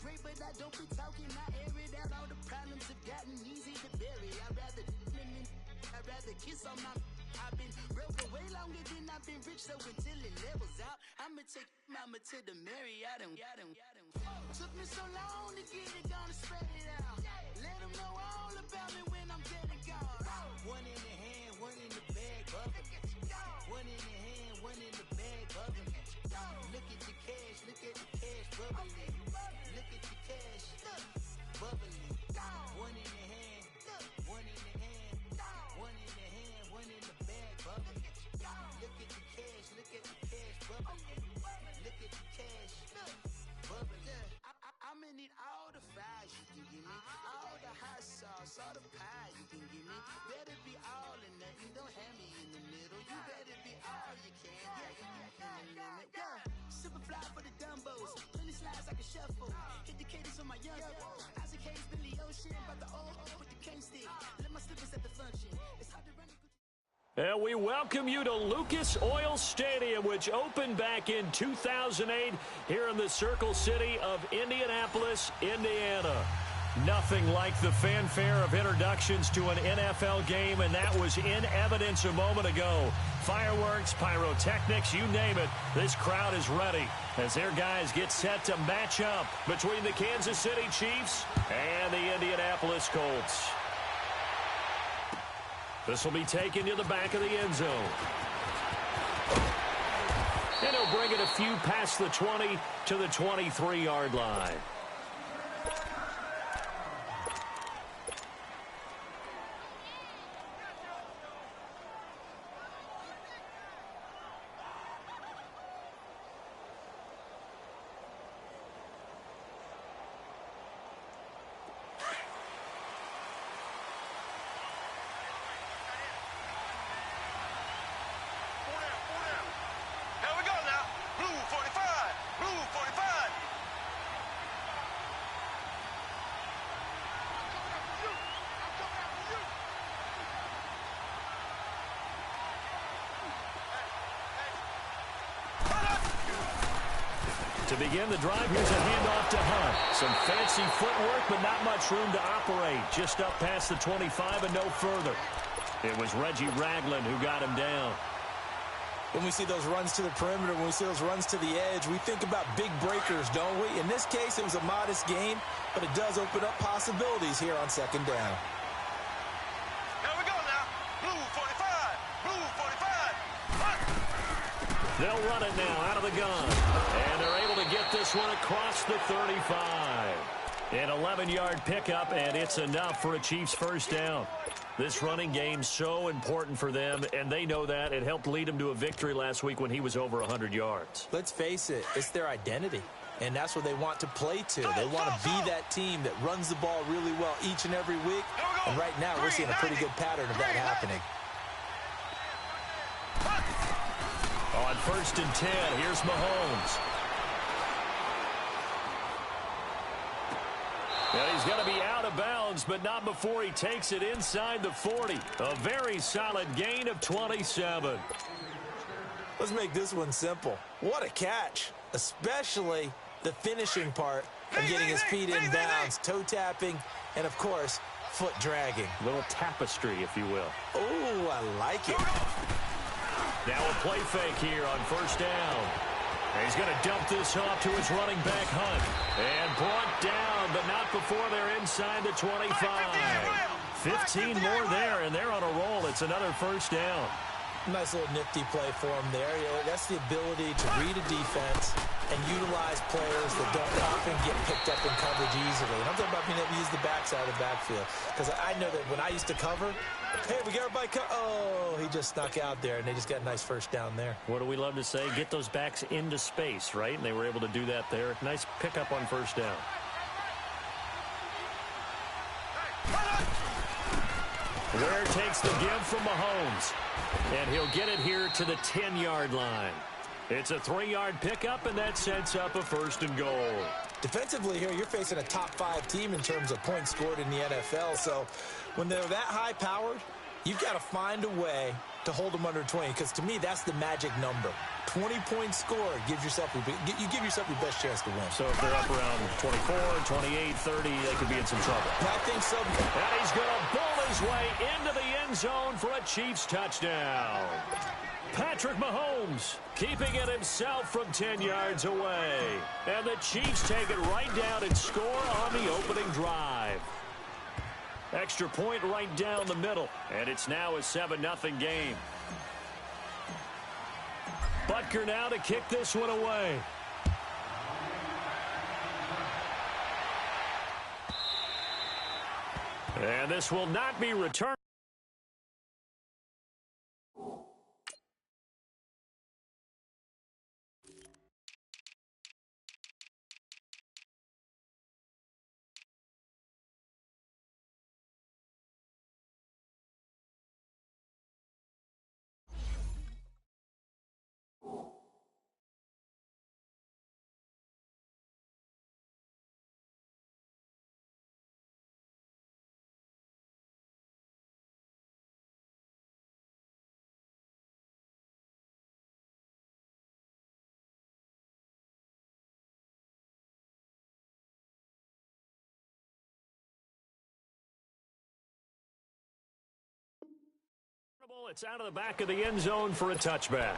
great, but I don't be talking. I air it out. All the problems have gotten easy to bury. I'd rather kiss on my. I've been broke way longer than I've been rich, so until it levels out, I'ma take mama to the Marriott and took me so long to get it, gonna spread it out. Let them know all about me when I'm dead and gone. One in the hand, one in the bag, bubbling. One in the hand, one in the bag, bubbling. Look at the cash, look at the cash, bubbling. Look at the cash, bubbling. One in the hand, one in the hand, one in the hand, one in the bag, bubbling. Look at the cash, look at the cash, bubbling. Look at the cash, bubbling. I'ma need all the fries you can give me, all the hot sauce, all the pie you can give me. Better be all or nothing, don't have me in the middle. You better be all you can, Super fly for the Dumbos, plenty slides I can shuffle. Hit the cadence on my young Isaac Hayes, Billy Ocean, about the old with the cane stick. Let my slippers at the function. It's hard to run. And we welcome you to Lucas Oil Stadium, which opened back in 2008 here in the Circle City of Indianapolis, Indiana. Nothing like the fanfare of introductions to an NFL game, and that was in evidence a moment ago. Fireworks, pyrotechnics, you name it, this crowd is ready as their guys get set to match up between the Kansas City Chiefs and the Indianapolis Colts. This will be taken to the back of the end zone. And he'll bring it a few past the 20 to the 23-yard line. To begin the drive, here's a handoff to Hunt. Some fancy footwork, but not much room to operate. Just up past the 25 and no further. It was Reggie Ragland who got him down. When we see those runs to the perimeter, when we see those runs to the edge, we think about big breakers, don't we? In this case, it was a modest gain, but it does open up possibilities here on second down. Here we go now. Blue 45. Blue 45. They'll run it now out of the gun. And they're able to get this one across the 35. An 11-yard pickup, and it's enough for a Chiefs first down. This running game so important for them, and they know that. It helped lead them to a victory last week when he was over 100 yards. Let's face it, it's their identity, and that's what they want to play to. They want to be that team that runs the ball really well each and every week, and right now we're seeing a pretty good pattern of that happening. On 1st and 10, here's Mahomes. And he's going to be out of bounds, but not before he takes it inside the 40. A very solid gain of 27. Let's make this one simple. What a catch, especially the finishing part of getting his feet in bounds, toe tapping, and, of course, foot dragging. A little tapestry, if you will. Oh, I like it. Now a play fake here on 1st down. And he's going to dump this off to his running back, Hunt. And brought down, but not before they're inside the 25. 15 more there, and they're on a roll. It's another 1st down. Nice little nifty play for him there. That's the ability to read a defense and utilize players that don't often get picked up in coverage easily. And I'm talking about being able to use the backside of the backfield. Because I know that when I used to cover, hey, we got everybody oh, he just snuck out there, and they just got a nice 1st down there. What do we love to say? Get those backs into space, right? And they were able to do that there. Nice pickup on 1st down. Ware takes the give from Mahomes. And he'll get it here to the 10-yard line. It's a 3-yard pickup, and that sets up a 1st and goal. Defensively here, you're facing a top-5 team in terms of points scored in the NFL. So when they're that high-powered, you've got to find a way to hold them under 20, because to me, that's the magic number. 20-point score gives yourself you give yourself your best chance to win. So if they're up around 24, 28, 30, they could be in some trouble. I think so. And he's going to bull his way into the end zone for a Chiefs touchdown. Patrick Mahomes keeping it himself from 10 yards away. And the Chiefs take it right down and score on the opening drive. Extra point right down the middle. And it's now a 7-0 game. Butker now to kick this one away. And this will not be returned. It's out of the back of the end zone for a touchback.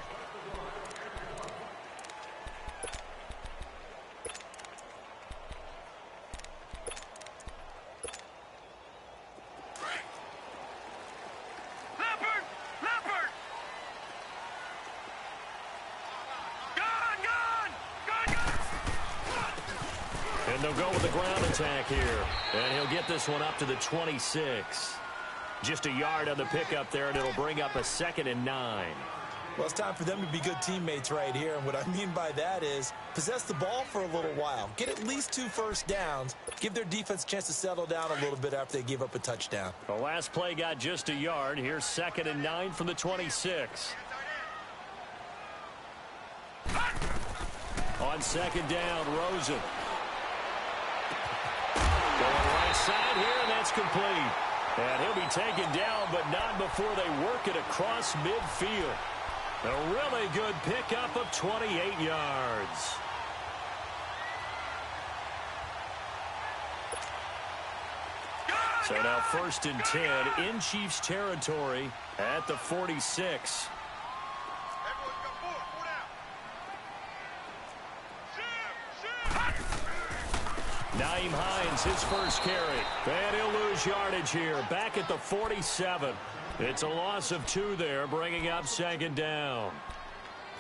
And they'll go with the ground attack here. And he'll get this one up to the 26. Just a yard on the pickup there, and it'll bring up a 2nd and 9. Well, it's time for them to be good teammates right here. And what I mean by that is possess the ball for a little while. Get at least 2 first downs. Give their defense a chance to settle down a little bit after they give up a touchdown. The last play got just a yard. Here's 2nd and 9 from the 26. On 2nd down, Rosen. Going right side here, and that's complete. And he'll be taken down, but not before they work it across midfield. A really good pickup of 28 yards. So now 1st and 10 in Chiefs territory at the 46. Nyheim Hines, his first carry. And he'll lose yardage here. Back at the 47. It's a loss of 2 there, bringing up 2nd down.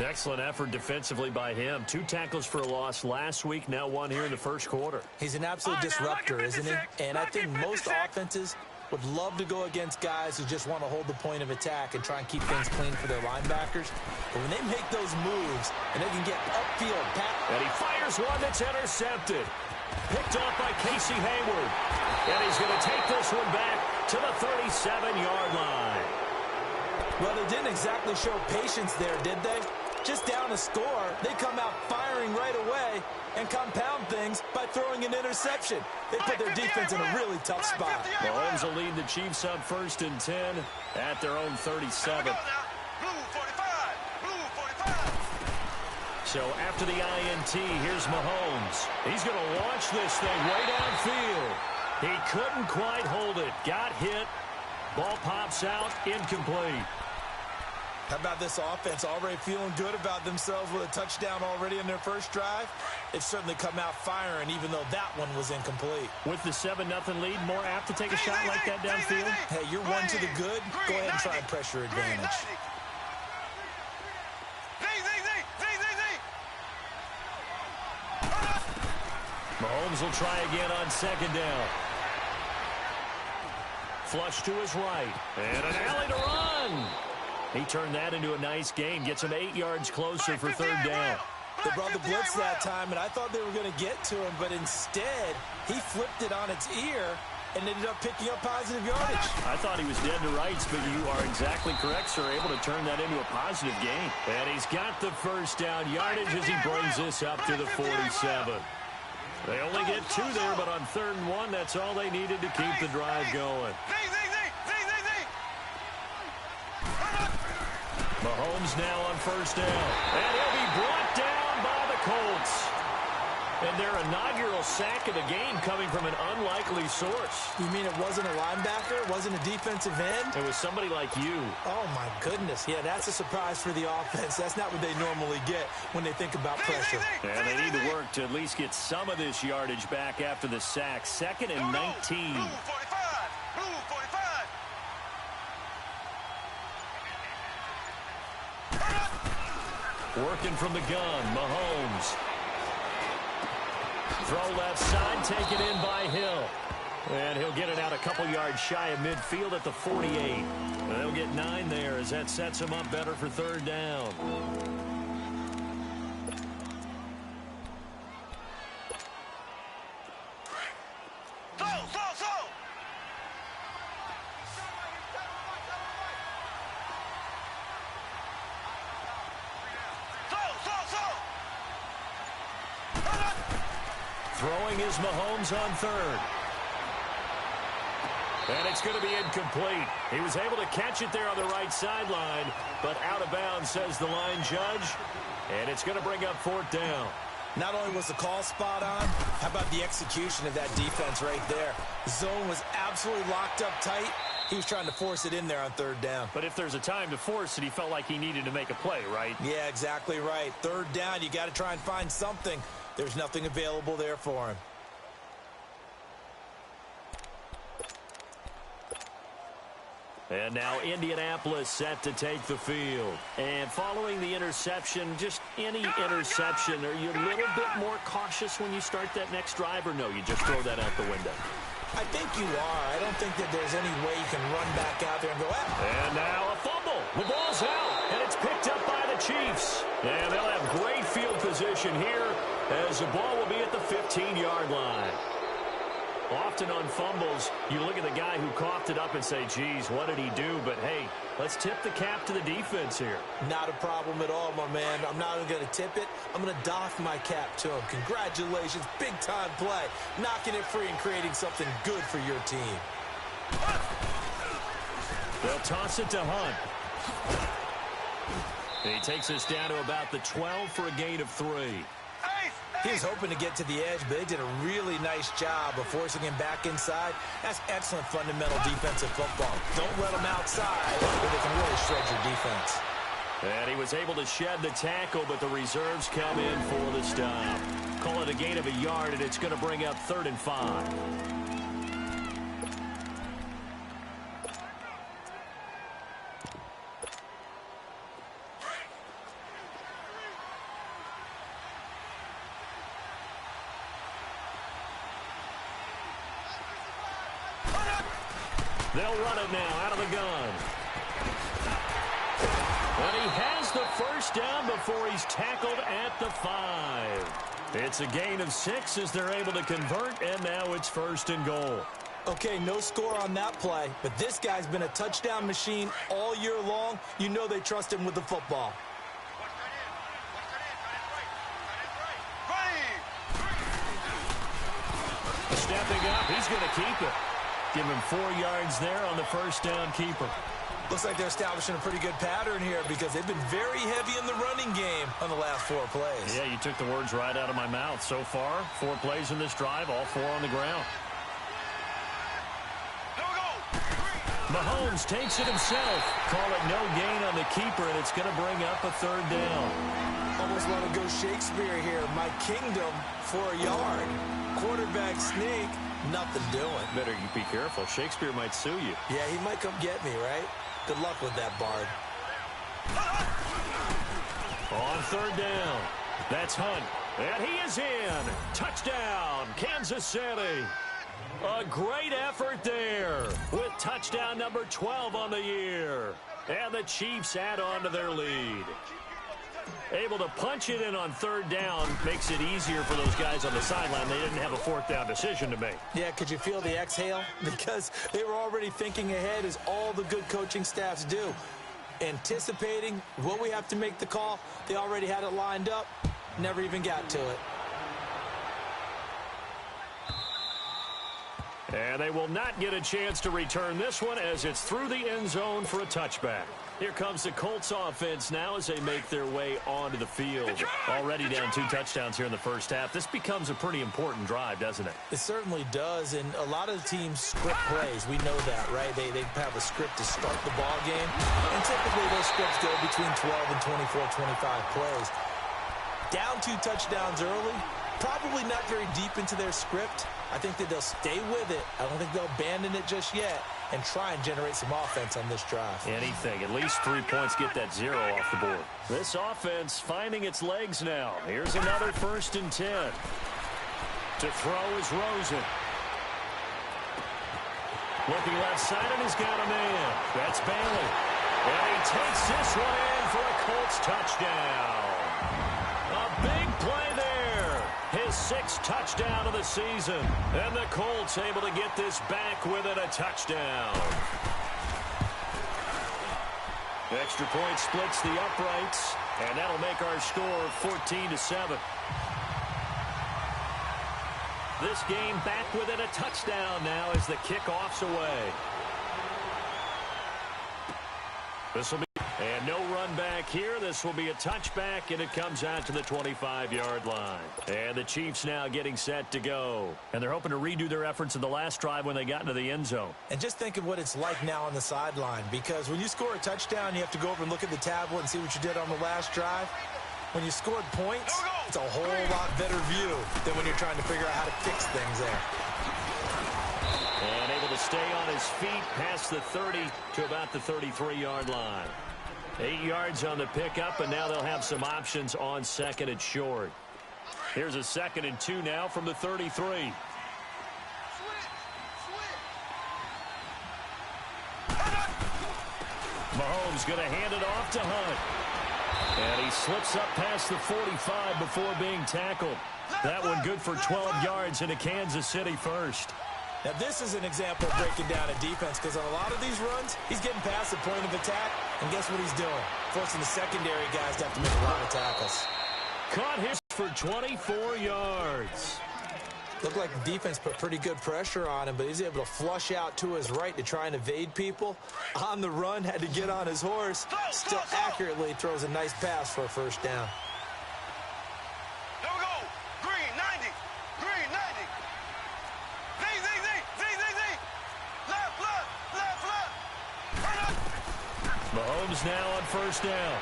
Excellent effort defensively by him. 2 tackles for a loss last week, now 1 here in the first quarter. He's an absolute disruptor, isn't he? And I think most offenses would love to go against guys who just want to hold the point of attack and try and keep things clean for their linebackers. But when they make those moves and they can get upfield, and he fires one that's intercepted. Picked off by Casey Hayward. And he's going to take this one back to the 37-yard line. Well, they didn't exactly show patience there, did they? Just down a score, they come out firing right away and compound things by throwing an interception. They put their defense in a really tough spot. Mahomes will lead the Chiefs up 1st and 10 at their own 37. So after the INT, here's Mahomes. He's going to launch this thing way downfield. He couldn't quite hold it. Got hit. Ball pops out. Incomplete. How about this offense already feeling good about themselves with a touchdown already in their first drive? They've certainly come out firing, even though that one was incomplete. With the 7-0 lead, more apt to take a shot like that downfield? Hey, you're 1 to the good. Go ahead and try and pressure advantage. Mahomes will try again on 2nd down. Flush to his right. And an alley to run. He turned that into a nice gain. Gets him 8 yards closer for 3rd down. They brought the blitz that time, and I thought they were going to get to him, but instead, he flipped it on its ear and ended up picking up positive yardage. I thought he was dead to rights, but you are exactly correct, sir. Able to turn that into a positive gain. And he's got the 1st down yardage as he brings this up to the 47. They only get 2 there, but on 3rd and 1, that's all they needed to keep the drive going. Mahomes now on first down. And he'll be brought down by the Colts. And their inaugural sack of the game coming from an unlikely source. You mean it wasn't a linebacker? It wasn't a defensive end? It was somebody like you. Oh, my goodness. Yeah, that's a surprise for the offense. That's not what they normally get when they think about pressure. And they need to work to at least get some of this yardage back after the sack. 2nd and 19. Blue 45. Blue 45. Working from the gun, Mahomes. Throw left side, taken in by Hill. And he'll get it out a couple yards shy of midfield at the 48. And they'll get 9 there as that sets him up better for third down. Throwing is Mahomes on third. And it's going to be incomplete. He was able to catch it there on the right sideline, but out of bounds, says the line judge. And it's going to bring up fourth down. Not only was the call spot on, how about the execution of that defense right there? The zone was absolutely locked up tight. He was trying to force it in there on third down. But if there's a time to force it, he felt like he needed to make a play, right? Yeah, exactly right. Third down, you got to try and find something. There's nothing available there for him. And now Indianapolis set to take the field. And following the interception, just any interception, are you a little bit more cautious when you start that next drive, or no, you just throw that out the window? I think you are. I don't think that there's any way you can run back out there and go, ah. And now a fumble. The ball's out, and it's picked up by the Chiefs. And they'll have great field position here as the ball will be at the 15-yard line. Often on fumbles, you look at the guy who coughed it up and say, geez, what did he do? But, hey, let's tip the cap to the defense here. Not a problem at all, my man. I'm not even going to tip it. I'm going to doff my cap to him. Congratulations. Big-time play. Knocking it free and creating something good for your team. They'll toss it to Hunt. And he takes us down to about the 12 for a gain of 3. He was hoping to get to the edge, but they did a really nice job of forcing him back inside. That's excellent fundamental defensive football. Don't let him outside, or they can really shred your defense. And he was able to shed the tackle, but the reserves come in for the stop. Call it a gain of a yard, and it's going to bring up 3rd and 5. They'll run it now out of the gun. And he has the first down before he's tackled at the 5. It's a gain of 6 as they're able to convert, and now it's 1st and goal. Okay, no score on that play, but this guy's been a touchdown machine all year long. You know they trust him with the football. Stepping up, he's going to keep it. Give him 4 yards there on the first down keeper. Looks like they're establishing a pretty good pattern here because they've been very heavy in the running game on the last 4 plays. Yeah, you took the words right out of my mouth. So far, 4 plays in this drive, all 4 on the ground. Mahomes takes it himself. Call it no gain on the keeper, and it's going to bring up a 3rd down. Almost want to go Shakespeare here. My kingdom for a yard. Quarterback sneak. Nothing doing. Better you be careful. Shakespeare might sue you. Yeah, he might come get me, right? Good luck with that, Bard. On 3rd down, that's Hunt. And he is in. Touchdown, Kansas City. A great effort there with touchdown number 12 on the year. And the Chiefs add on to their lead. Able to punch it in on 3rd down makes it easier for those guys on the sideline. They didn't have a 4th down decision to make. Yeah, could you feel the exhale? Because they were already thinking ahead, as all the good coaching staffs do. Anticipating what we have to make the call. They already had it lined up. Never even got to it. And they will not get a chance to return this one as it's through the end zone for a touchback. Here comes the Colts offense now as they make their way onto the field. Already down 2 touchdowns here in the first half. This becomes a pretty important drive, doesn't it? It certainly does, and a lot of the teams script plays. We know that, right? They have a script to start the ball game, and typically those scripts go between 12 and 24, 25 plays. Down 2 touchdowns early, probably not very deep into their script. I think that they'll stay with it. I don't think they'll abandon it just yet and try and generate some offense on this drive. Anything. At least 3 points, get that 0 off the board. This offense finding its legs now. Here's another 1st and 10. To throw is Rosen. Looking left side, and he's got a man. That's Bailey. And he takes this one in for a Colts touchdown. A big play there. His 6th touchdown of the season. And the Colts able to get this back within a touchdown. Extra point splits the uprights. And that'll make our score 14-7. This game back within a touchdown now as the kickoff's away. This will be, and no run back here. This will be a touchback, and it comes out to the 25-yard line. And the Chiefs now getting set to go. And they're hoping to redo their efforts in the last drive when they got into the end zone. And just think of what it's like now on the sideline, because when you score a touchdown, you have to go over and look at the tablet and see what you did on the last drive. When you scored points, it's a whole lot better view than when you're trying to figure out how to fix things there. And able to stay on his feet past the 30 to about the 33-yard line. 8 yards on the pickup, and now they'll have some options on 2nd and short. Here's a 2nd and 2 now from the 33. Mahomes going to hand it off to Hunt. And he slips up past the 45 before being tackled. That one good for 12 yards into Kansas City first. Now, this is an example of breaking down a defense, because on a lot of these runs, he's getting past the point of attack, and guess what he's doing? Forcing the secondary guys to have to make a lot of tackles. Caught his for 24 yards. Looked like the defense put pretty good pressure on him, but he's able to flush out to his right to try and evade people. On the run, had to get on his horse. Still accurately throws a nice pass for a first down. There we go. Green, 90. Green, 90. Z. Left. Mahomes now on first down.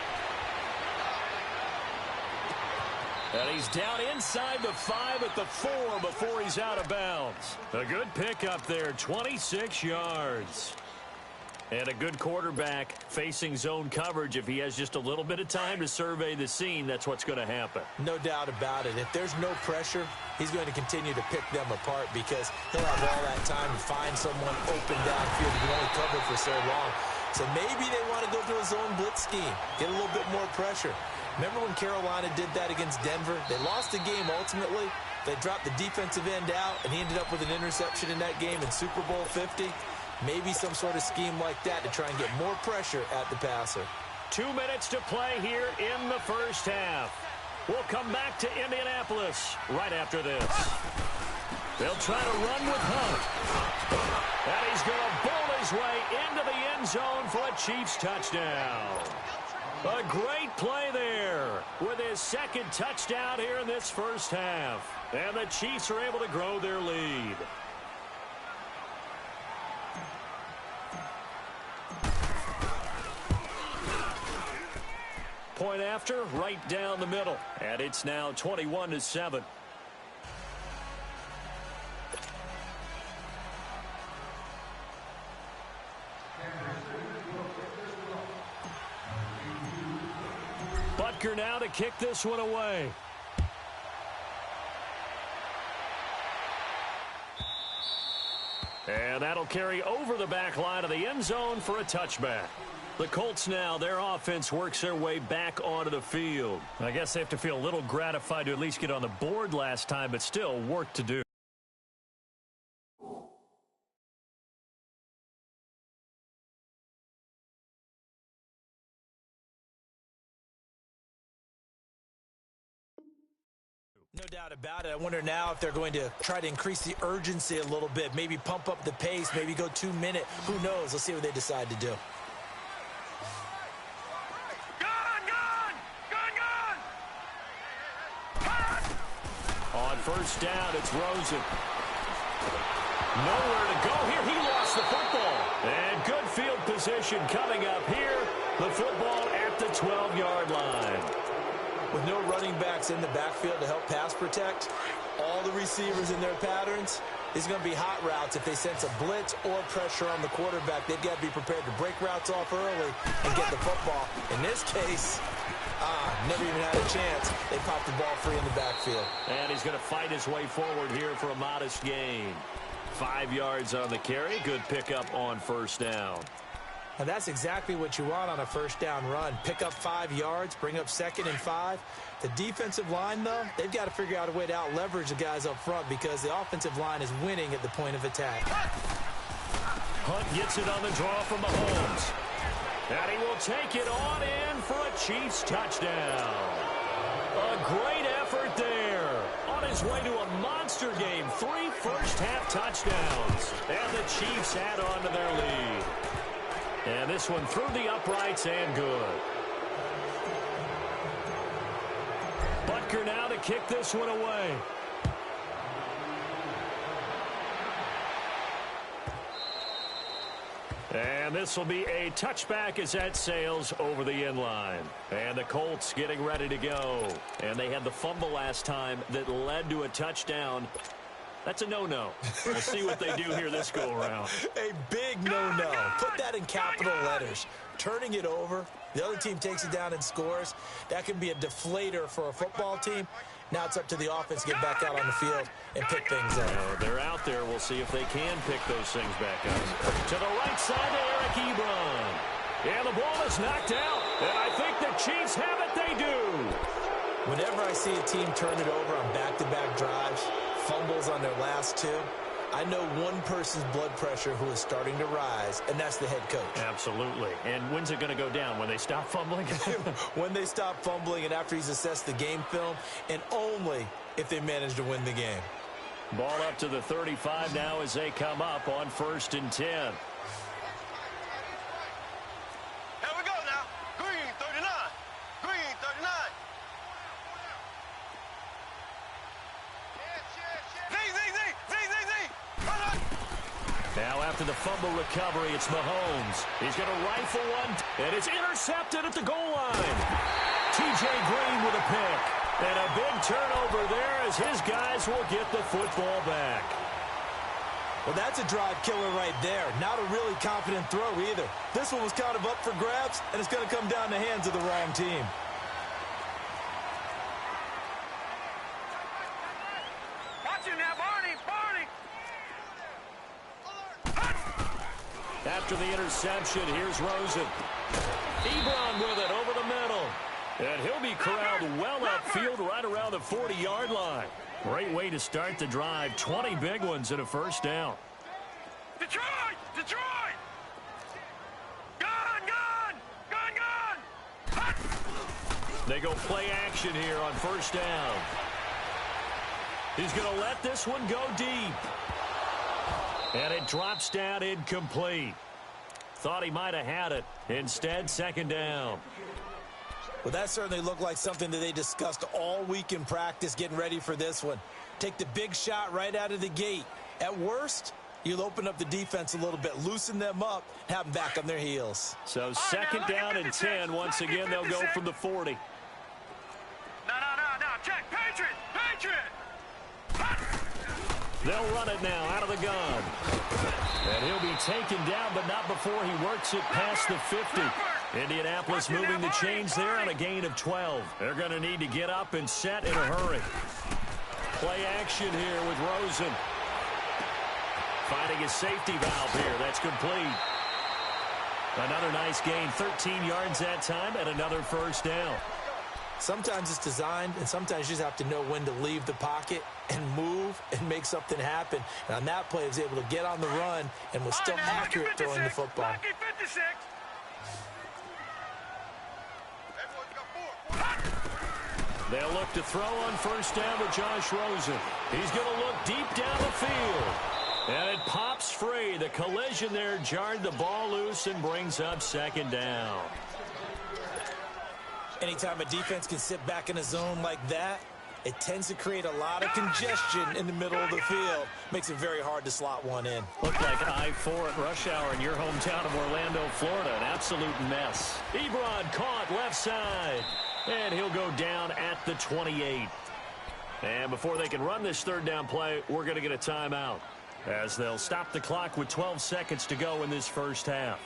And he's down inside the 5 at the 4 before he's out of bounds. A good pickup there, 26 yards. And a good quarterback facing zone coverage. If he has just a little bit of time to survey the scene, that's what's going to happen. No doubt about it. If there's no pressure, he's going to continue to pick them apart, because he'll have all that time to find someone open downfield. He can only cover for so long. So maybe they want to go to a zone blitz scheme, get a little bit more pressure. Remember when Carolina did that against Denver? They lost the game ultimately. They dropped the defensive end out, and he ended up with an interception in that game in Super Bowl 50. Maybe some sort of scheme like that to try and get more pressure at the passer. 2 minutes to play here in the first half. We'll come back to Indianapolis right after this. They'll try to run with Hunt. And he's going to bowl his way into the end zone for a Chiefs touchdown. A great play there with his 2nd touchdown here in this first half. And the Chiefs are able to grow their lead. Point after, right down the middle. And it's now 21-7. Butker now to kick this one away. And that'll carry over the back line of the end zone for a touchback. The Colts now, their offense works their way back onto the field. I guess they have to feel a little gratified to at least get on the board last time, but still work to do. No doubt about it. I wonder now if they're going to try to increase the urgency a little bit, maybe pump up the pace, maybe go 2 minute. Who knows? Let's see what they decide to do. first down, it's Rosen. Nowhere to go here. He lost the football. And good field position coming up here. The football at the 12-yard line. With no running backs in the backfield to help pass protect, all the receivers in their patterns, is going to be hot routes. If they sense a blitz or pressure on the quarterback, they've got to be prepared to break routes off early and get the football. In this case, never even had a chance. They popped the ball free in the backfield. And he's going to fight his way forward here for a modest gain. 5 yards on the carry. Good pickup on first down. And that's exactly what you want on a first down run. Pick up 5 yards, bring up 2nd and 5. The defensive line, though, they've got to figure out a way to out-leverage the guys up front because the offensive line is winning at the point of attack. Hunt gets it on the draw from Mahomes. And he will take it on in for a Chiefs touchdown. A great effort there. On his way to a monster game. 3 first-half touchdowns. And the Chiefs add on to their lead. And this one through the uprights and good. Butker now to kick this one away. And this will be a touchback as that sails over the end line. And the Colts getting ready to go. And they had the fumble last time that led to a touchdown. That's a no-no. We'll see what they do here this go-around. A big no-no. Put that in capital letters. Turning it over, the other team takes it down and scores. That can be a deflator for a football team. Now it's up to the offense to get back out on the field and pick things up. They're out there. We'll see if they can pick those things back up. To the right side to Eric Ebron. And the ball is knocked out. And I think the Chiefs have it. They do. Whenever I see a team turn it over on back-to-back drives, fumbles on their last 2, I know one person's blood pressure who is starting to rise, and that's the head coach. Absolutely. And when's it going to go down? When they stop fumbling? When they stop fumbling and after he's assessed the game film, and only if they manage to win the game. Ball up to the 35 now as they come up on 1st and 10. Here we go now. Green 39. Green 39. Now after the fumble recovery, it's Mahomes. He's going to rifle one, and it's intercepted at the goal line. T.J. Green with a pick. And a big turnover there as his guys will get the football back. Well, that's a drive killer right there. Not a really confident throw either. This one was kind of up for grabs, and it's going to come down the hands of the wrong team. Watch him now, Barney. After the interception, here's Rosen. Ebron with it over the middle. And he'll be corralled well upfield right around the 40-yard line. Great way to start the drive. 20 big ones and a first down. Detroit! Gun! They go play action here on first down. He's going to let this one go deep. And it drops down incomplete. Thought he might have had it. Instead, 2nd down. Well, that certainly looked like something that they discussed all week in practice getting ready for this one. Take the big shot right out of the gate. At worst, you'll open up the defense a little bit, loosen them up, have them back on their heels. So 2nd down and 10. Once again, they'll go from the 40. No. Check. Patriot. They'll run it now out of the gun. And he'll be taken down, but not before he works it past the 50. Indianapolis moving the chains there on a gain of 12. They're going to need to get up and set in a hurry. Play action here with Rosen. Finding a safety valve here. That's complete. Another nice gain. 13 yards that time and another first down. Sometimes it's designed, and sometimes you just have to know when to leave the pocket and move and make something happen. And on that play, he was able to get on the run and was still accurate throwing the football. They'll look to throw on first down with Josh Rosen. He's going to look deep down the field. And it pops free. The collision there jarred the ball loose and brings up 2nd down. Anytime a defense can sit back in a zone like that, It tends to create a lot of congestion in the middle of the field. Makes it very hard to slot one in. Looked like I-4 at rush hour in your hometown of Orlando, Florida. An absolute mess. Ebron caught left side. And he'll go down at the 28. And before they can run this third down play, we're going to get a timeout, as they'll stop the clock with 12 seconds to go in this first half.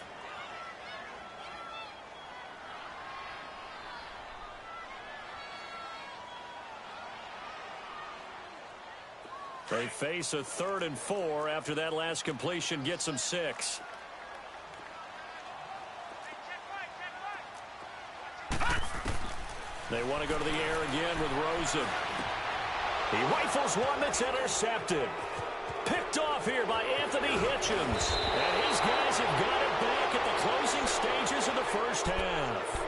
They face a 3rd and 4 after that last completion gets them 6. They want to go to the air again with Rosen. He rifles one that's intercepted. Picked off here by Anthony Hitchens. And his guys have got it back at the closing stages of the first half.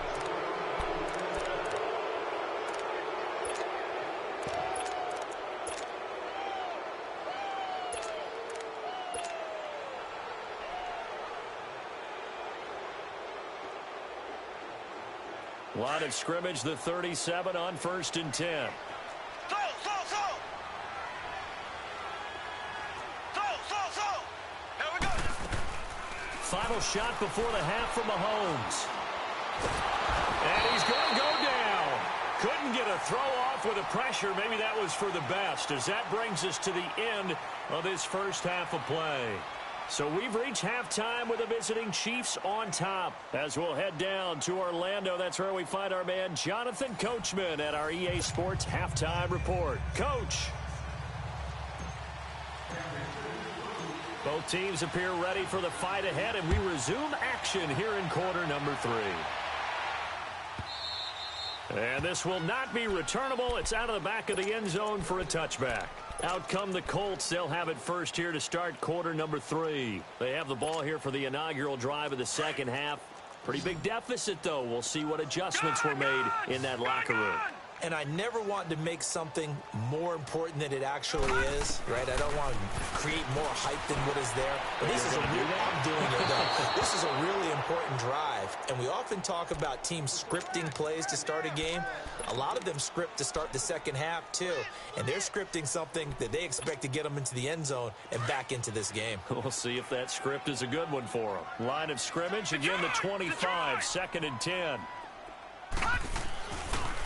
Line of scrimmage, the 37 on 1st and 10. Final shot before the half from Mahomes. And he's going to go down. Couldn't get a throw off with the pressure. Maybe that was for the best, as that brings us to the end of this first half of play. So we've reached halftime with the visiting Chiefs on top. As we'll head down to Orlando, that's where we find our man Jonathan Coachman at our EA Sports Halftime Report. Coach. Both teams appear ready for the fight ahead, and we resume action here in quarter number 3. And this will not be returnable. It's out of the back of the end zone for a touchback. Out come the Colts. They'll have it first here to start quarter number 3. They have the ball here for the inaugural drive of the second half. Pretty big deficit, though. We'll see what adjustments were made in that locker room. And I never want to make something more important than it actually is, right? I don't want to create more hype than what is there. But this is a real, I'm doing it though. This is a really important drive. And we often talk about teams scripting plays to start a game. A lot of them script to start the second half too. And they're scripting something that they expect to get them into the end zone and back into this game. We'll see if that script is a good one for them. Line of scrimmage, again the 25, 2nd and 10.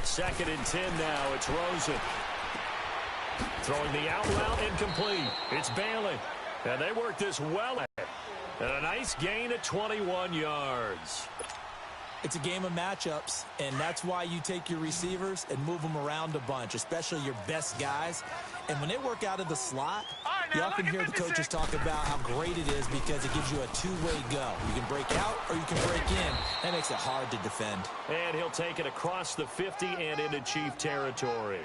2nd and 10 now. It's Rosen. Throwing the out route incomplete. It's Bailey. And they work this well. And a nice gain of 21 yards. It's a game of matchups, and that's why you take your receivers and move them around a bunch, especially your best guys. And when they work out of the slot, you often hear the coaches talk about how great it is because it gives you a two-way go. You can break out or you can break in. That makes it hard to defend. And he'll take it across the 50 and into Chief territory.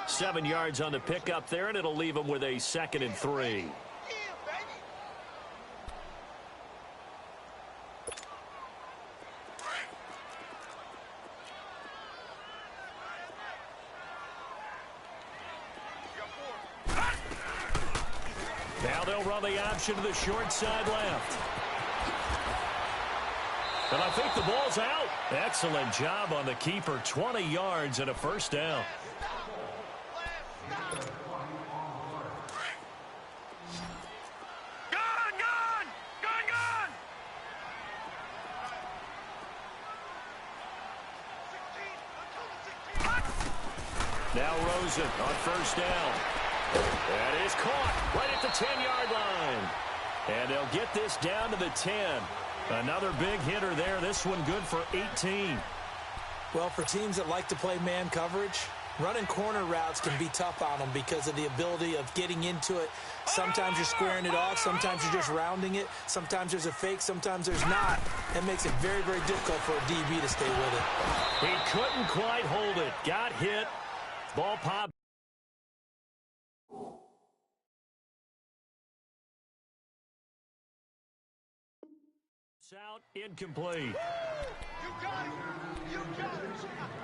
7 yards on the pickup there, and it'll leave him with a 2nd and 3. Now they'll run the option to the short side left. And I think the ball's out. Excellent job on the keeper. 20 yards and a first down. Now Rosen on first down. That is caught right at the 10-yard line. And they'll get this down to the 10. Another big hitter there. This one good for 18. Well, for teams that like to play man coverage, running corner routes can be tough on them because of the ability of getting into it. Sometimes you're squaring it off. Sometimes you're just rounding it. Sometimes there's a fake. Sometimes there's not. That makes it very, very difficult for a DB to stay with it. He couldn't quite hold it. Got hit. Ball pop. Out, incomplete. You got it. You got it. You got it.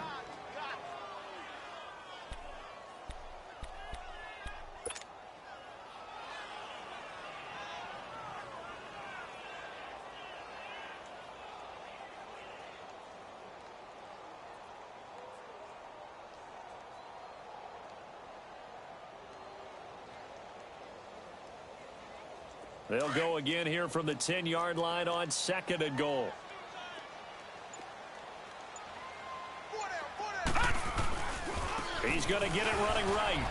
They'll go again here from the 10-yard line on 2nd and goal. He's going to get it running right.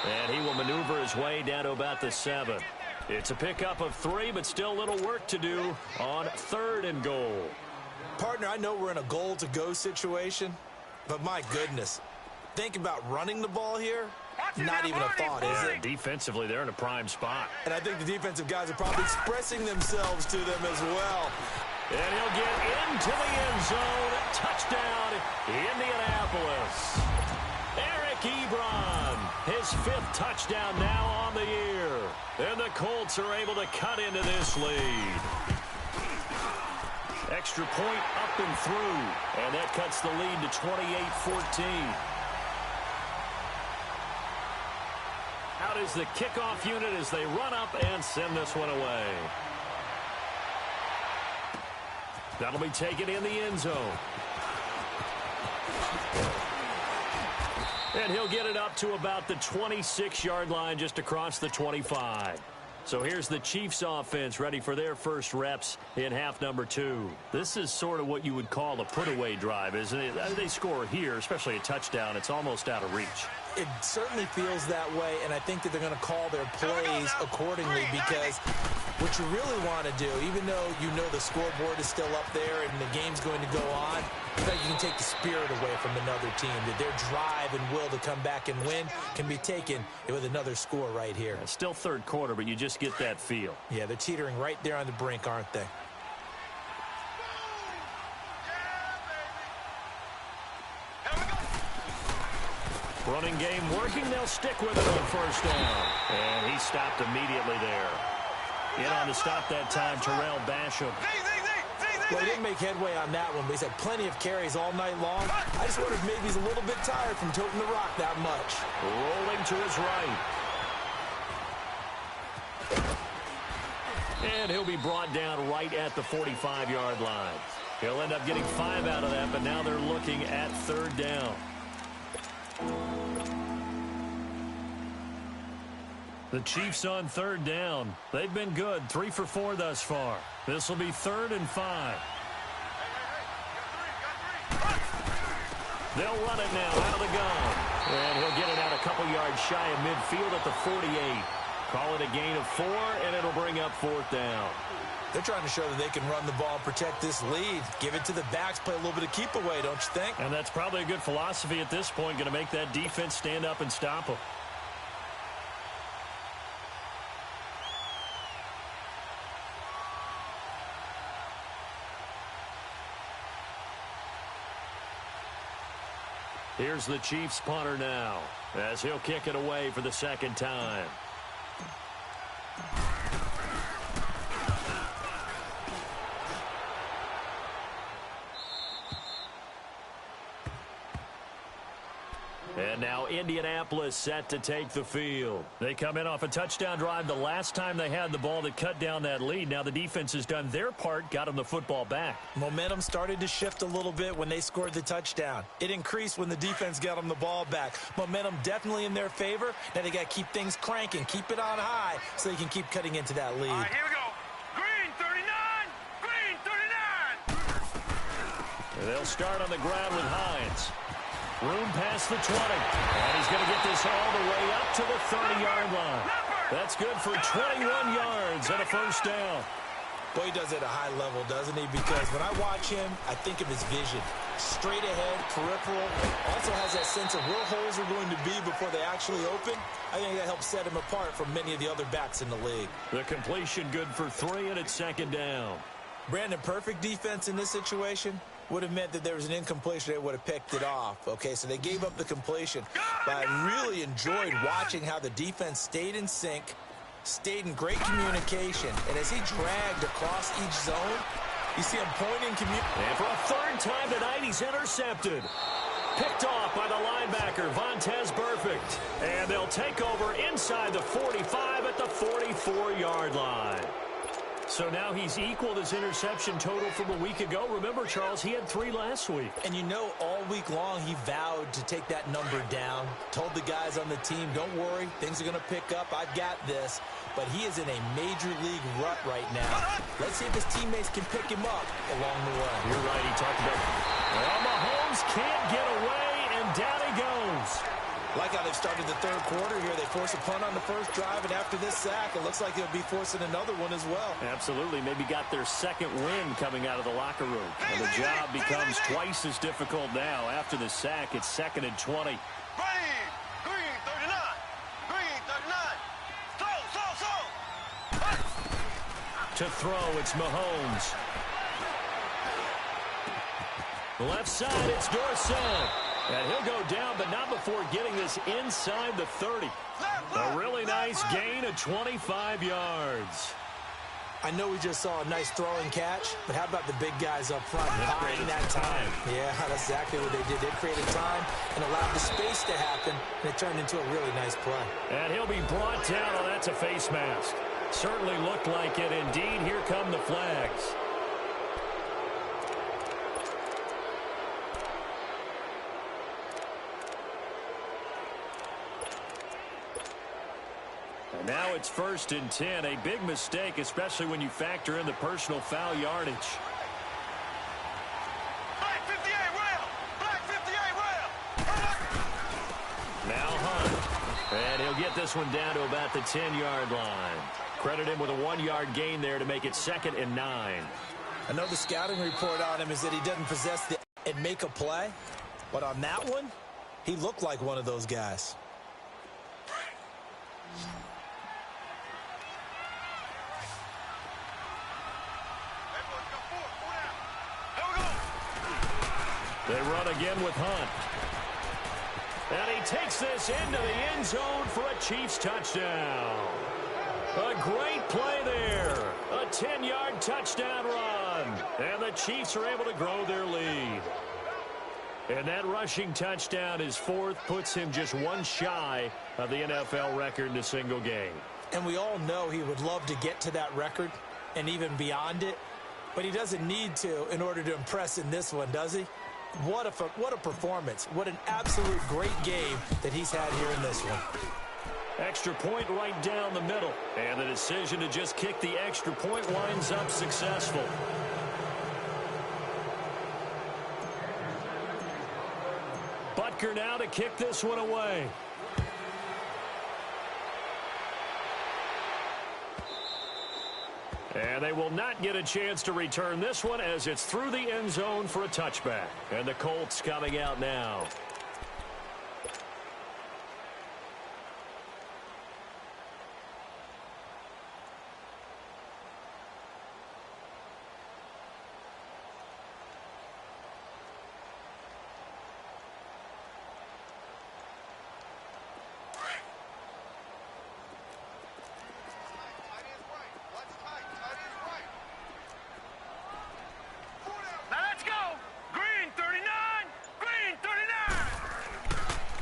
And he will maneuver his way down to about the 7. It's a pickup of 3, but still a little work to do on 3rd and goal. Partner, I know we're in a goal-to-go situation, but my goodness, think about running the ball here. Not even a thought, is it? Defensively, they're in a prime spot. And I think the defensive guys are probably expressing themselves to them as well. And he'll get into the end zone. Touchdown, Indianapolis. Eric Ebron, his 5th touchdown now on the year. And the Colts are able to cut into this lead. Extra point up and through. And that cuts the lead to 28-14. Out is the kickoff unit as they run up and send this one away. That'll be taken in the end zone. And he'll get it up to about the 26-yard line, just across the 25. So here's the Chiefs offense ready for their first reps in half number 2. This is sort of what you would call a put-away drive, isn't it? They score here, especially a touchdown. It's almost out of reach. It certainly feels that way, and I think that they're going to call their plays accordingly, because what you really want to do, even though you know the scoreboard is still up there and the game's going to go on, you can take the spirit away from another team, that their drive and will to come back and win can be taken with another score right here. It's still 3rd quarter, but you just get that feel. Yeah, they're teetering right there on the brink, aren't they? Running game working. They'll stick with it on 1st down. And he stopped immediately there. In on the stop that time, Terrell Basham. Well, he didn't make headway on that one, but he's had plenty of carries all night long. I just wonder if maybe he's a little bit tired from toting the rock that much. Rolling to his right. And he'll be brought down right at the 45-yard line. He'll end up getting 5 out of that, but now they're looking at 3rd down. The Chiefs on 3rd down. They've been good, 3 for 4 thus far. This will be 3rd and 5. They'll run it now out of the gun. And he'll get it out a couple yards shy of midfield at the 48. Call it a gain of 4, and it'll bring up 4th down. They're trying to show that they can run the ball and protect this lead. Give it to the backs, play a little bit of keep away, don't you think? And that's probably a good philosophy at this point, going to make that defense stand up and stop them. Here's the Chiefs punter now, as he'll kick it away for the 2nd time. And now Indianapolis set to take the field. They come in off a touchdown drive the last time they had the ball that cut down that lead. Now the defense has done their part, got them the football back. Momentum started to shift a little bit when they scored the touchdown. It increased when the defense got them the ball back. Momentum definitely in their favor. Now they got to keep things cranking, keep it on high so they can keep cutting into that lead. All right, here we go. Green 39, green 39. And they'll start on the ground with Hines. Room past the 20. And he's going to get this all the way up to the 30-yard line. That's good for 21 yards and a 1st down. Boy, he does it at a high level, doesn't he? Because when I watch him, I think of his vision. Straight ahead, peripheral. Also has that sense of where holes are going to be before they actually open. I think that helps set him apart from many of the other backs in the league. The completion good for 3, and it's 2nd down. Brandon, perfect defense in this situation would have meant that there was an incompletion. They would have picked it off. Okay, so they gave up the completion. But I really enjoyed watching how the defense stayed in sync, stayed in great communication. And as he dragged across each zone, you see him pointing. And for a 3rd time tonight, he's intercepted. Picked off by the linebacker, Vontaze Burfict. And they'll take over inside the 45 at the 44-yard line. So now he's equaled his interception total from a week ago. Remember, Charles, he had 3 last week. And you know, all week long he vowed to take that number down. Told the guys on the team, don't worry, things are going to pick up. I've got this. But he is in a major league rut right now. Let's see if his teammates can pick him up along the way. You're right, he talked about it. Well, Mahomes can't get away, and down he goes. Like how they've started the third quarter here. They force a punt on the first drive, and after this sack, it looks like they'll be forcing another one as well. Absolutely. Maybe got their second win coming out of the locker room. And the job becomes twice as difficult now. After the sack, it's 2nd and 20. Green 39. Green 39. To throw, it's Mahomes. Left side, it's Dorsett. And he'll go down, but not before getting this inside the 30. A really nice gain of 25 yards. I know we just saw a nice throwing catch, but how about the big guys up front buying that time? Yeah, that's exactly what they did. They created time and allowed the space to happen, and it turned into a really nice play. And he'll be brought down. Oh, that's a face mask. Certainly looked like it. Indeed, here come the flags. And now it's 1st and 10. A big mistake, especially when you factor in the personal foul yardage. Black 58 rail. Black 58 rail. Now Hunt. And he'll get this one down to about the 10-yard line. Credit him with a 1-yard gain there to make it 2nd and 9. I know the scouting report on him is that he doesn't possess the and make a play, but on that one, he looked like one of those guys. They run again with Hunt. And he takes this into the end zone for a Chiefs touchdown. A great play there. A 10-yard touchdown run. And the Chiefs are able to grow their lead. And that rushing touchdown, his 4th, puts him just one shy of the NFL record in a single game. And we all know he would love to get to that record and even beyond it. But he doesn't need to in order to impress in this one, does he? What a performance. What an absolute great game that he's had here in this one. Extra point right down the middle. And the decision to just kick the extra point winds up successful. Butker now to kick this one away. And they will not get a chance to return this one as it's through the end zone for a touchback. And the Colts coming out now.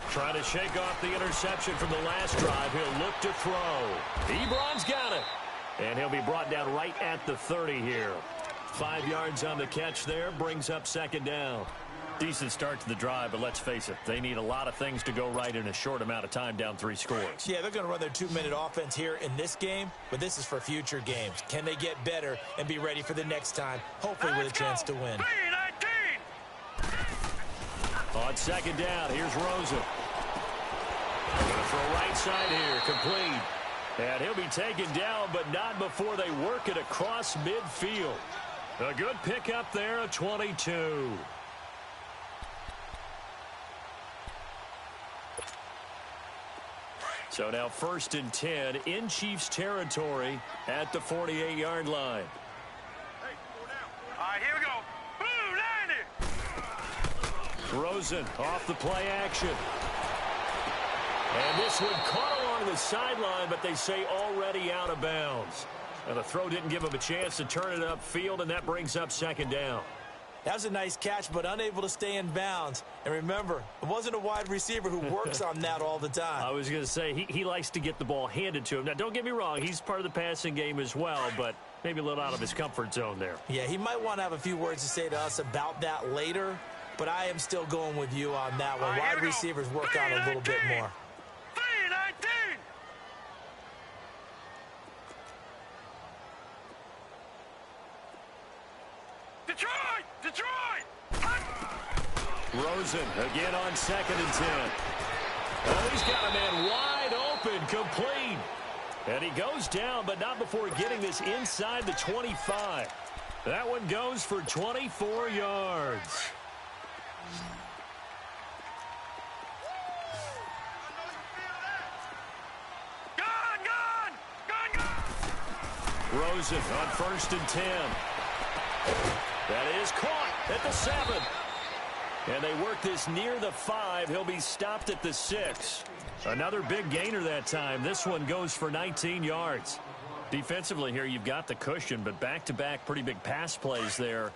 Trying to shake off the interception from the last drive. He'll look to throw. Ebron's got it. And he'll be brought down right at the 30 here. 5 yards on the catch there. Brings up 2nd down. Decent start to the drive, but let's face it, they need a lot of things to go right in a short amount of time, down 3 scores. Yeah, they're going to run their 2-minute offense here in this game, but this is for future games. Can they get better and be ready for the next time, hopefully with a chance to win? On 2nd down, here's Rosen. Going to throw right side here, complete. And he'll be taken down, but not before they work it across midfield. A good pickup there, a 22. So now 1st and 10 in Chiefs territory at the 48-yard line. All right, here we go. Boom, 90. Rosen off the play action. And this one caught along the sideline, but they say already out of bounds. And the throw didn't give him a chance to turn it upfield, and that brings up 2nd down. That was a nice catch, but unable to stay in bounds. And remember, it wasn't a wide receiver who works on that all the time. I was going to say, he likes to get the ball handed to him. Now, don't get me wrong, he's part of the passing game as well, but maybe a little out of his comfort zone there. Yeah, he might want to have a few words to say to us about that later, but I am still going with you on that one. Wide receivers work out a little bit more. 3-19. Detroit! Detroit! Rosen again on 2nd and 10. Oh, he's got a man wide open, complete. And he goes down, but not before getting this inside the 25. That one goes for 24 yards. Rosen on 1st and 10. That is caught at the 7. And they work this near the 5. He'll be stopped at the 6. Another big gainer that time. This one goes for 19 yards. Defensively here, you've got the cushion, but back-to-back pretty big pass plays there.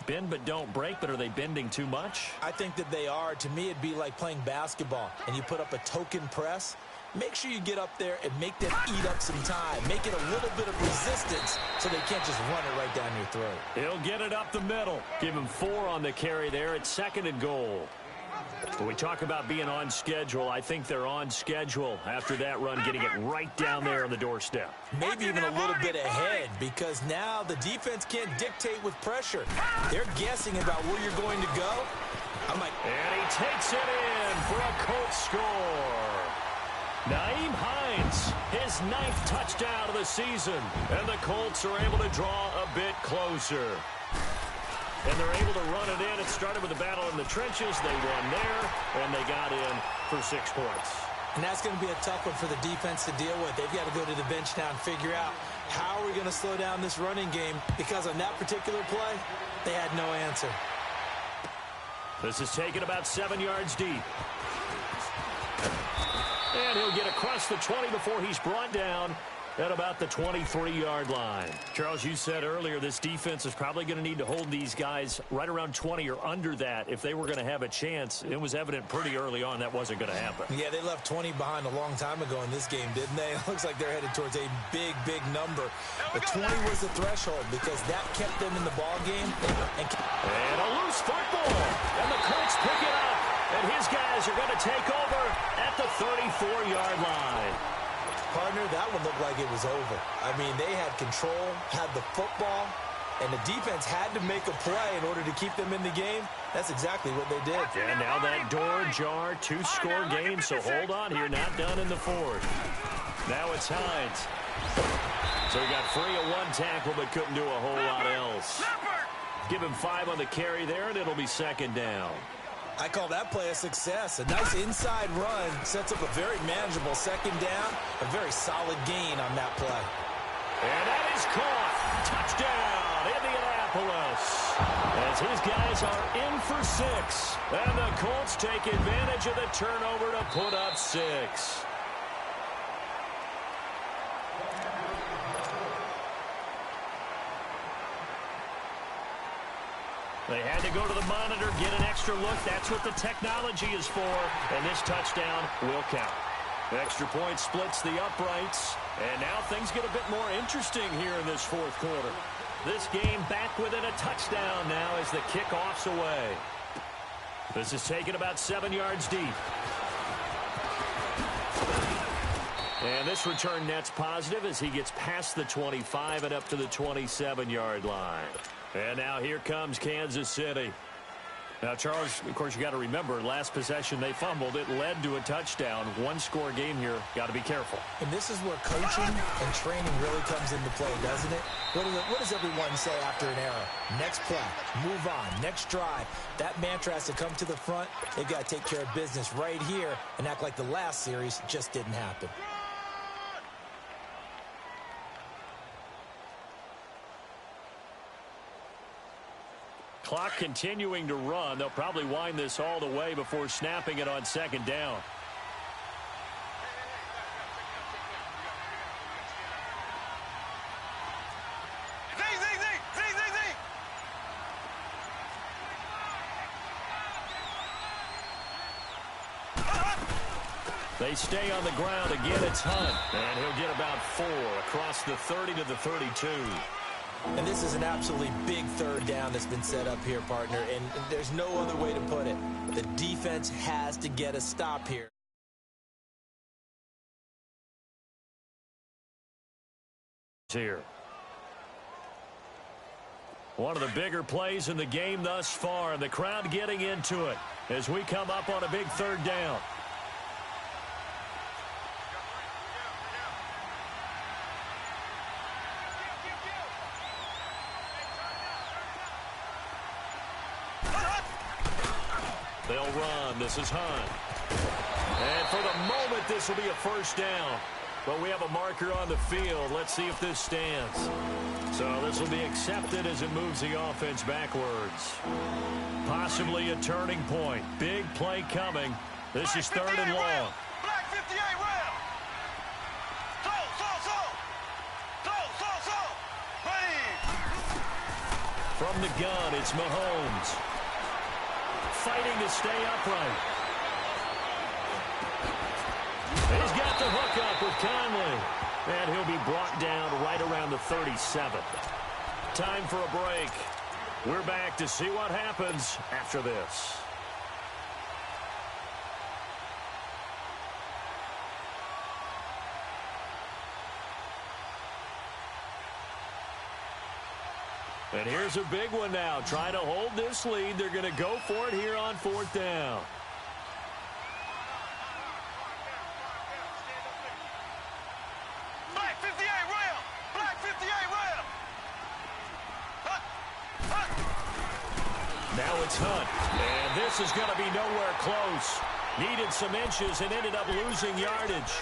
Bend but don't break, but are they bending too much? I think that they are. To me, it'd be like playing basketball, and you put up a token press. Make sure you get up there and make them eat up some time. Make it a little bit of resistance so they can't just run it right down your throat. He'll get it up the middle. Give him 4 on the carry there at 2nd and goal. When we talk about being on schedule, I think they're on schedule after that run, getting it right down there on the doorstep. Maybe even a little bit ahead, because now the defense can't dictate with pressure. They're guessing about where you're going to go. And he takes it in for a Colts score. Nyheim Hines, his 9th touchdown of the season. And the Colts are able to draw a bit closer. And they're able to run it in. It started with a battle in the trenches. They won there, and they got in for 6 points. And that's going to be a tough one for the defense to deal with. They've got to go to the bench now and figure out how are we going to slow down this running game, because on that particular play, they had no answer. This is taken about 7 yards deep. And he'll get across the 20 before he's brought down at about the 23-yard line. Charles, you said earlier this defense is probably going to need to hold these guys right around 20 or under that if they were going to have a chance. It was evident pretty early on that wasn't going to happen. Yeah, they left 20 behind a long time ago in this game, didn't they? It looks like they're headed towards a big, big number. But 20 was the threshold because that kept them in the ball game. And a loose football. And the Colts pick it up. And his guys are going to take over at the 34-yard line. Partner, that one looked like it was over. I mean, they had control, had the football, and the defense had to make a play in order to keep them in the game. That's exactly what they did. And now that door jar, 2-score game, so hold on here, not done in the 4th. Now it's Hines. So he got free of 1 tackle, but couldn't do a whole lot else. Give him 5 on the carry there, and it'll be 2nd down. I call that play a success. A nice inside run sets up a very manageable 2nd down. A very solid gain on that play. And that is caught. Touchdown, Indianapolis. As his guys are in for 6. And the Colts take advantage of the turnover to put up 6. They had to go to the monitor, get an extra look. That's what the technology is for. And this touchdown will count. The extra point splits the uprights. And now things get a bit more interesting here in this 4th quarter. This game back within a touchdown now as the kickoff's away. This is taken about 7 yards deep. And this return net's positive as he gets past the 25 and up to the 27-yard line. And now here comes Kansas City. Now, Charles, of course, you got to remember, last possession they fumbled. It led to a touchdown. 1-score game here. Got to be careful. And this is where coaching and training really comes into play, doesn't it? What does everyone say after an error? Next play, move on, next drive. That mantra has to come to the front. They've got to take care of business right here and act like the last series just didn't happen. Clock continuing to run. They'll probably wind this all the way before snapping it on 2nd down. They stay on the ground. Again, it's Hunt. And he'll get about 4 across the 30 to the 32. And this is an absolutely big third down that's been set up here, partner, and there's no other way to put it. The defense has to get a stop here. Here. One of the bigger plays in the game thus far, and the crowd getting into it as we come up on a big third down. They'll run. This is Hunt. And for the moment, this will be a first down. But we have a marker on the field. Let's see if this stands. So this will be accepted as it moves the offense backwards. Possibly a turning point. Big play coming. This is third and long. Black 58 round. So. Ready. From the gun, it's Mahomes. Fighting to stay upright. He's got the hook up with Conley. And he'll be brought down right around the 37. Time for a break. We're back to see what happens after this. And here's a big one now. Trying to hold this lead. They're going to go for it here on fourth down. Black 58 round. Black 58 round. Now it's Hunt. And this is going to be nowhere close. Needed some inches and ended up losing yardage.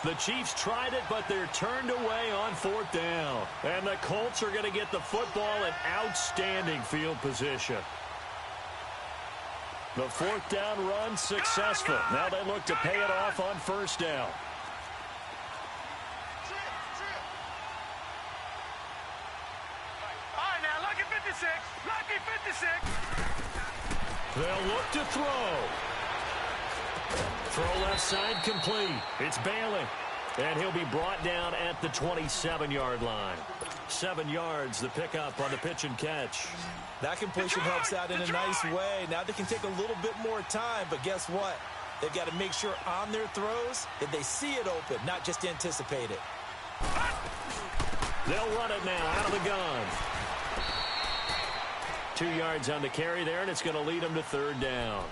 The Chiefs tried it, but they're turned away on fourth down. And the Colts are going to get the football in outstanding field position. The fourth down run successful. Now they look to pay it off on first down. All right, now, lucky 56. Lucky 56. They'll look to throw. Throw left side complete. It's Bailey. And he'll be brought down at the 27-yard line. 7 yards, the pickup on the pitch and catch. That completion helps out in a nice way. Now they can take a little bit more time, but guess what? They've got to make sure on their throws that they see it open, not just anticipate it. They'll run it now out of the gun. 2 yards on the carry there, and it's going to lead them to third down.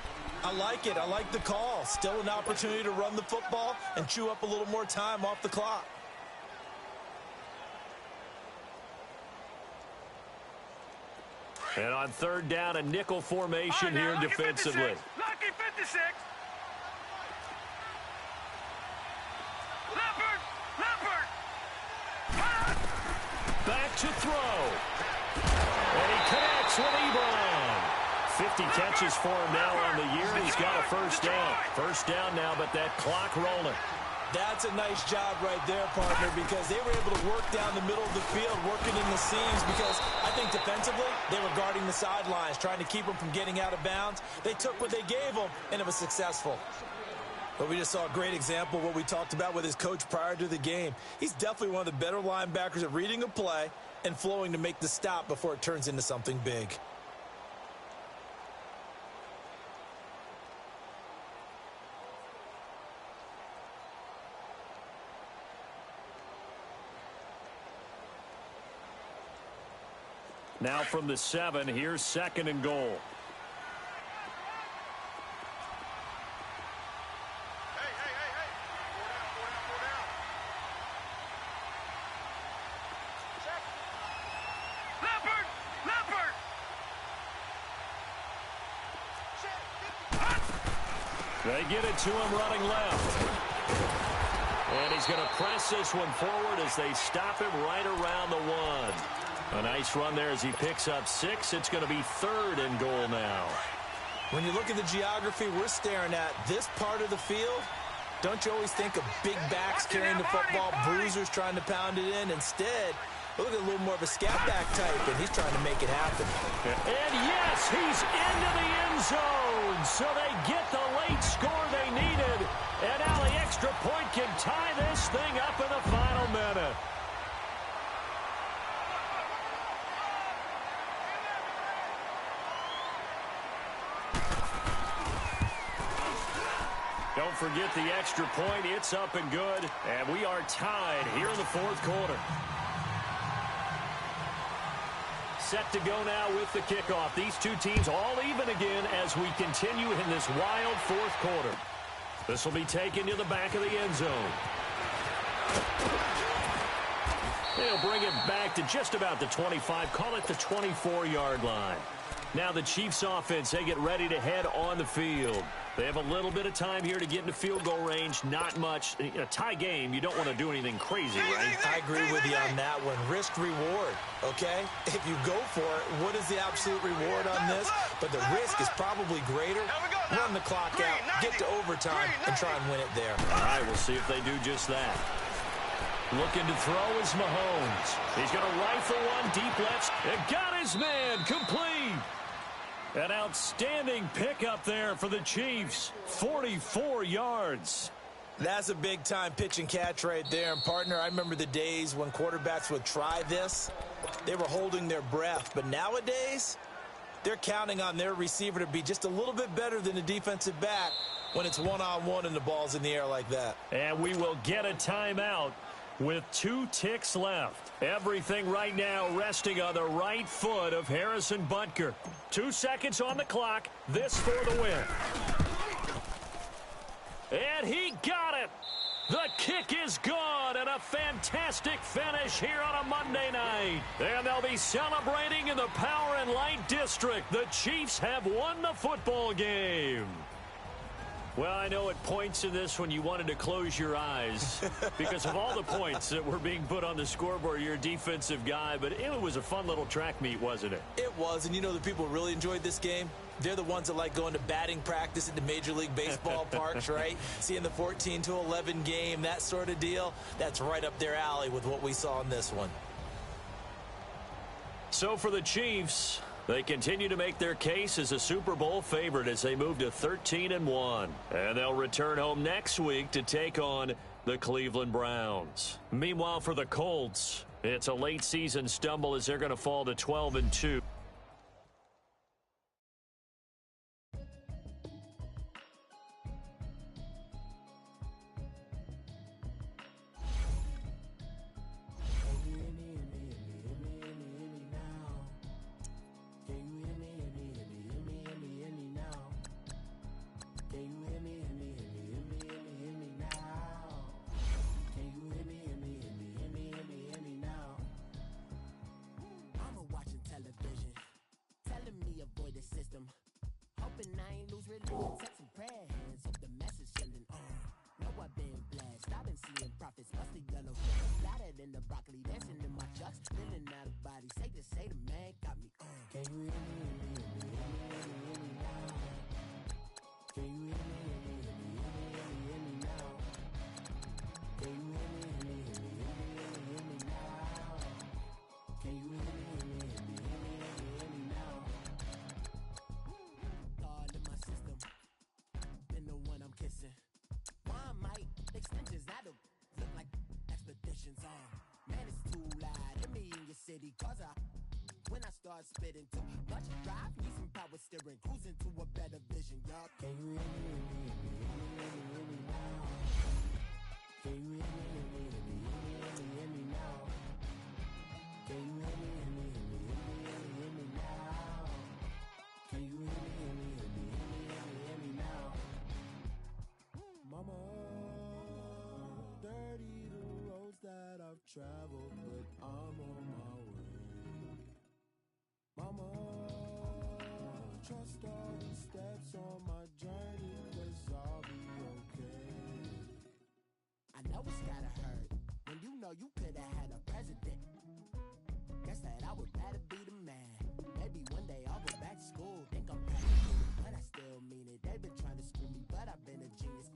I like it. I like the call. Still an opportunity to run the football and chew up a little more time off the clock. And on third down, a nickel formation Right, here lucky defensively. 56. Lucky 56. Leopard. Back to throw. And he connects with Ebron. 50 catches for him now on the year. He's got a first down. First down now, but that clock rolling. That's a nice job right there, partner, because they were able to work down the middle of the field, working in the seams, because I think defensively they were guarding the sidelines, trying to keep them from getting out of bounds. They took what they gave them, and it was successful. But we just saw a great example of what we talked about with his coach prior to the game. He's definitely one of the better linebackers at reading a play and flowing to make the stop before it turns into something big. Now from the 7, here's second and goal. Hey. Four down. Check. Leopard. Check. They get it to him running left. And he's going to press this one forward as they stop him right around the 1. A nice run there as he picks up 6. It's going to be third and goal now. When you look at the geography we're staring at, this part of the field, don't you always think of big backs carrying the football, bruisers trying to pound it in? Instead, look at a little more of a scat back type, and he's trying to make it happen. And yes, he's into the end zone. So they get the late score they needed. And now the extra point can tie this thing up in the final minute. Don't forget the extra point. It's up and good. And we are tied here in the fourth quarter. Set to go now with the kickoff. These two teams all even again as we continue in this wild fourth quarter. This will be taken to the back of the end zone. They'll bring it back to just about the 25. Call it the 24-yard line. Now the Chiefs offense, they get ready to head on the field. They have a little bit of time here to get into field goal range. Not much. In a tie game, you don't want to do anything crazy, right? I agree with you on that one. Risk reward, okay? If you go for it, what is the absolute reward on this? But the risk is probably greater. Run the clock out, get to overtime, and try and win it there. All right, we'll see if they do just that. Looking to throw is Mahomes. He's going to rifle one deep left. And got his man complete. An outstanding pickup there for the Chiefs. 44 yards. That's a big-time pitch and catch right there. And, partner, I remember the days when quarterbacks would try this. They were holding their breath. But nowadays, they're counting on their receiver to be just a little bit better than the defensive back when it's one-on-one and the ball's in the air like that. And we will get a timeout with 2 ticks left. Everything right now resting on the right foot of Harrison Butker. 2 seconds on the clock. This for the win. And he got it. The kick is gone, and a fantastic finish here on a Monday night. And they'll be celebrating in the Power and Light District. The Chiefs have won the football game. Well, I know at points in this when you wanted to close your eyes because of all the points that were being put on the scoreboard. You're a defensive guy, but it was a fun little track meet, wasn't it? It was, and you know the people really enjoyed this game? They're the ones that like going to batting practice at the Major League Baseball parks, right? Seeing the 14-11 game, that sort of deal. That's right up their alley with what we saw in this one. So for the Chiefs, they continue to make their case as a Super Bowl favorite as they move to 13-1. And they'll return home next week to take on the Cleveland Browns. Meanwhile, for the Colts, it's a late season stumble as they're going to fall to 12-2. When I start spitting too much drive, need some power steering, cruising to a better vision, y'all. Can you hear me now? Can you hear me now? Can you hear me now? Can you hear me now? Mama, dirty the roads that I've traveled, but I'm on my way. Mama, trust all the steps on my journey, 'cause I'll be okay. I know it's gotta hurt when you know you could've had a president. Guess that I would rather be the man. Maybe one day I'll go back to school, think I'm proud of it, but I still mean it. They've been trying to screw me, but I've been a genius.